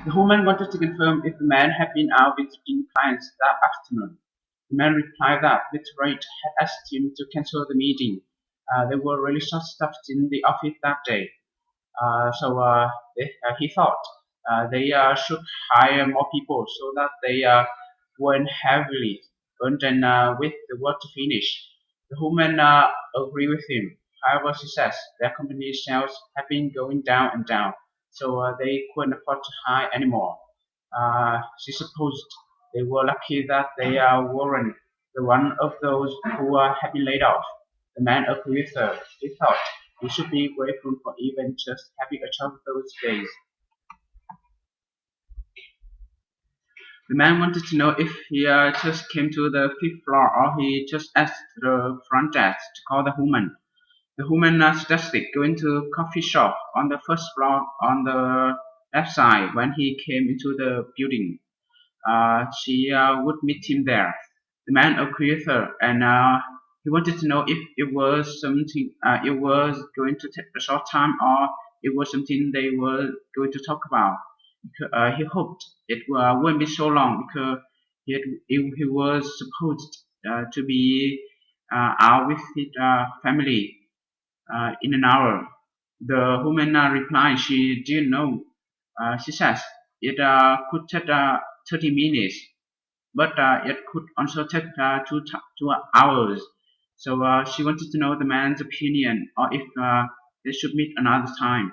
The woman wanted to confirm if the man had been out visiting clients that afternoon. The man replied that Mr. Wright had asked him to cancel the meeting. They were really short-staffed in the office that day. He thought they should hire more people so that they weren't heavily burdened with the work to finish. The woman agreed with him. However, she says their company's sales have been going down and down, so they couldn't afford to hire anymore. She supposed they were lucky that they weren't the one of those who had been laid off. The man agreed with her. He thought he should be grateful for even just having a job those days. The man wanted to know if he just came to the fifth floor or he just asked the front desk to call the woman. The woman suggested going to a coffee shop on the first floor on the left side when he came into the building. She would meet him there. The man agreed with her, and he wanted to know if it was something. It was going to take a short time, or it was something they were going to talk about. He hoped it wouldn't be so long because he was supposed to be out with his family in an hour. The woman replied she didn't know. She says it could take 30 minutes, but it could also take 2 hours. So she wanted to know the man's opinion or if they should meet another time.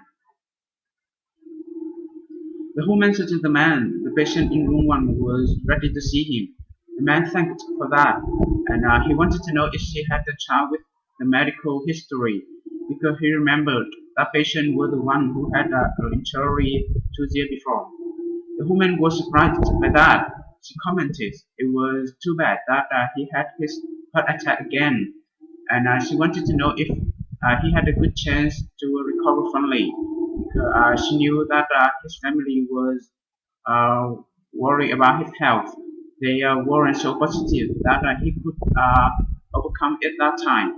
The woman said to the man, the patient in room 1 was ready to see him. The man thanked for that, and he wanted to know if she had the child with the medical history, because he remembered that patient was the one who had an injury 2 years before. The woman was surprised by that. She commented it was too bad that he had his heart attack again, and she wanted to know if he had a good chance to recover fully. She knew that his family was uh, worried about his health. They weren't so positive that he could overcome it that time.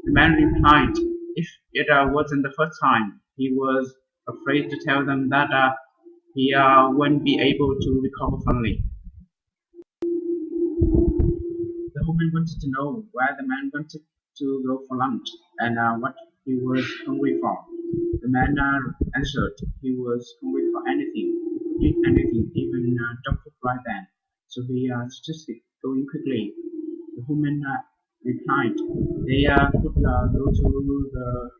The man replied, if it wasn't the first time, he was afraid to tell them that he wouldn't be able to recover fully. The woman wanted to know where the man wanted to go for lunch and what he was hungry for. The man answered he was hungry for anything. He could eat anything, even dog food right then. So he suggested going quickly. The woman replied they could go to the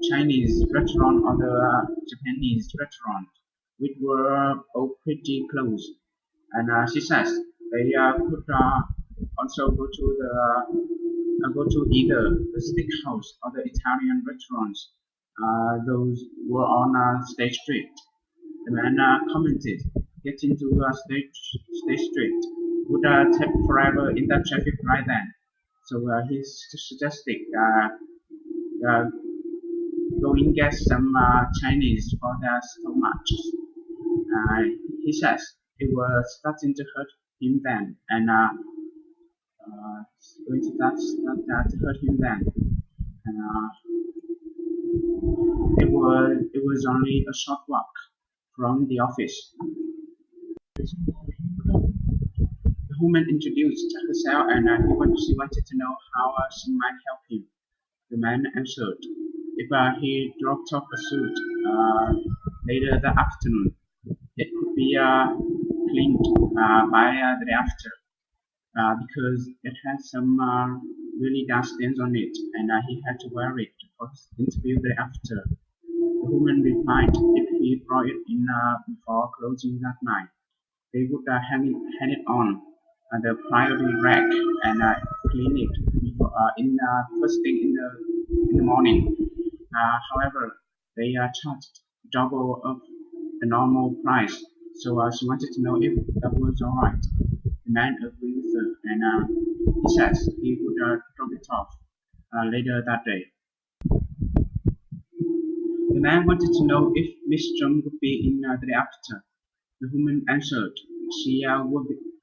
Chinese restaurant or the Japanese restaurant, which were all pretty close. And she says they could also go to either the steakhouse or the Italian restaurants. Those were on State Street. The man commented, getting to State Street would take forever in that traffic right then. So he suggested uh, going get some Chinese for their stomachs. Uh, he says it was starting to hurt him then, and going to that hurt him then. And it was only a short walk from the office. The woman introduced herself and she wanted to know how she might help him. The man answered if he dropped off a suit later that afternoon, it could be cleaned by the day after because it had some really dark stains on it and he had to wear it for his interview the day after. The woman replied if he brought it in before closing that night, they would hang it on the priority rack and clean it before, first thing in the morning. However, they charged double of the normal price, so she wanted to know if that was alright. The man agreed with her, and he says he would drop it off later that day. The man wanted to know if Miss Chung would be in the day after. The woman answered she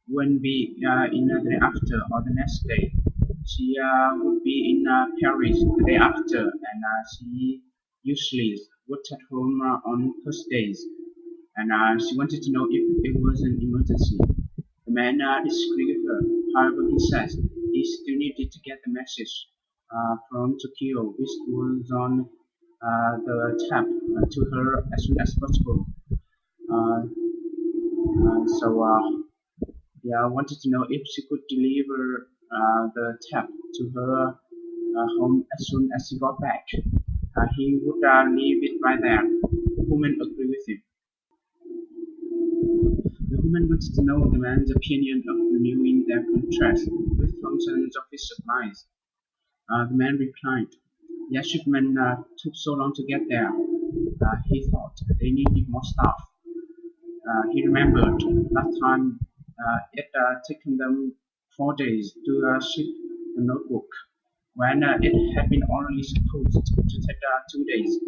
wouldn't be in the day after or the next day. She would be in Paris the day after, and she usually would at home on Thursdays. and she wanted to know if it was an emergency. The man disagreed with her. However, he says he still needed to get the message from Tokyo, which was on the tap to her as soon as possible. Uh, so yeah, I wanted to know if she could deliver the tap to her home as soon as he got back. He would leave it right there. The woman agreed with him. The woman wanted to know the man's opinion of renewing their contract with thousands of his supplies. The man replied, "Their shipment took so long to get there. He thought they needed more staff." He remembered last time it taken them 4 days to ship the notebook, when it had been only supposed to take 2 days.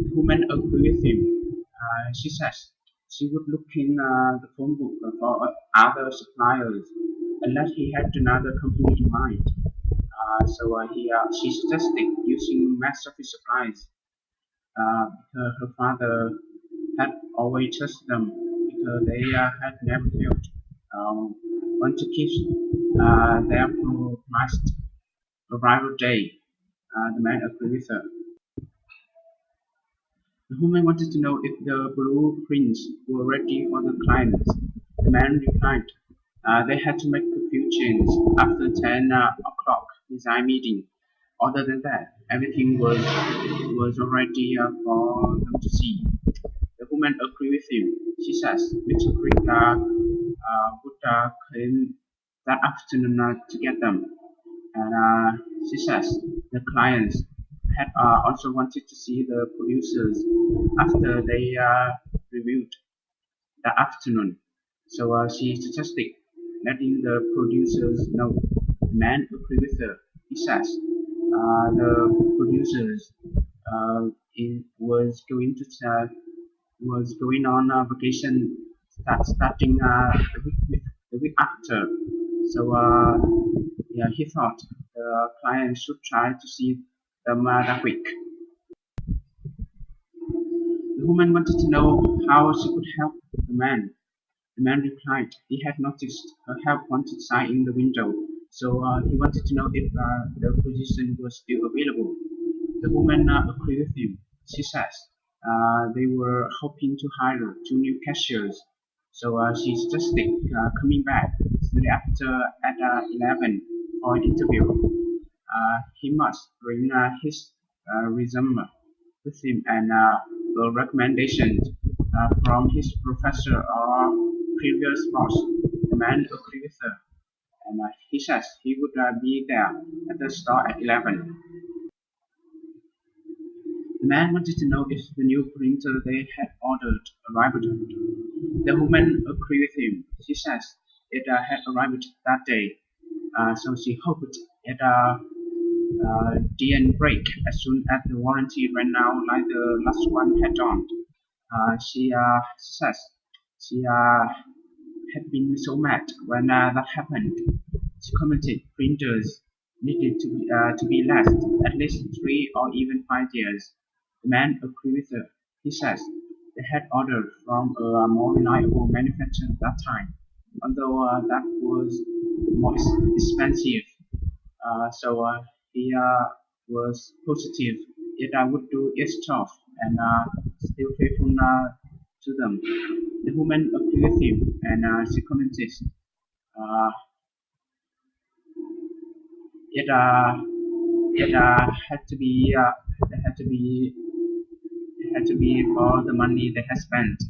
The woman agreed with him. She says she would look in the phone book for other suppliers, unless he had another company in mind. She suggested using mass office supplies because her father had always trusted them because they had never failed. Want to keep their promised arrival day. The man agreed with her. The woman wanted to know if the blueprints were ready for the clients. The man replied, they had to make a few changes after 10 o'clock design meeting. Other than that, everything was already for them to see. The woman agreed with him. She says Mr. Crick would come that afternoon to get them. And she says the clients had also wanted to see the producers after they reviewed the afternoon. So she suggested letting the producers know. The man agreed with her. He says the producers was going to was going on vacation starting the week after. So yeah, he thought the client should try to see them that week. The woman wanted to know how she could help the man. The man replied he had noticed her help wanted sign in the window, so he wanted to know if the position was still available. The woman agreed with him. She says they were hoping to hire 2 new cashiers, so she suggested coming back the after at 11 for an interview. He must bring his resume with him and the recommendations from his professor or previous boss. The man agreed with her, and he says he would be there at the store at 11. The man wanted to know if the new printer they had ordered arrived. The woman agreed with him. She says it had arrived that day, so she hoped it didn't break as soon as the warranty ran out like the last one had done. She says she had been so mad when that happened. She commented printers needed to be last at least 3 or even 5 years. The man agreed with her. He says they had ordered from a more reliable manufacturer at that time, although that was more expensive. So he was positive it would do its job and still faithful to them. The woman agreed with him and she commented uh, it it had to be it had to be for the money they had spent.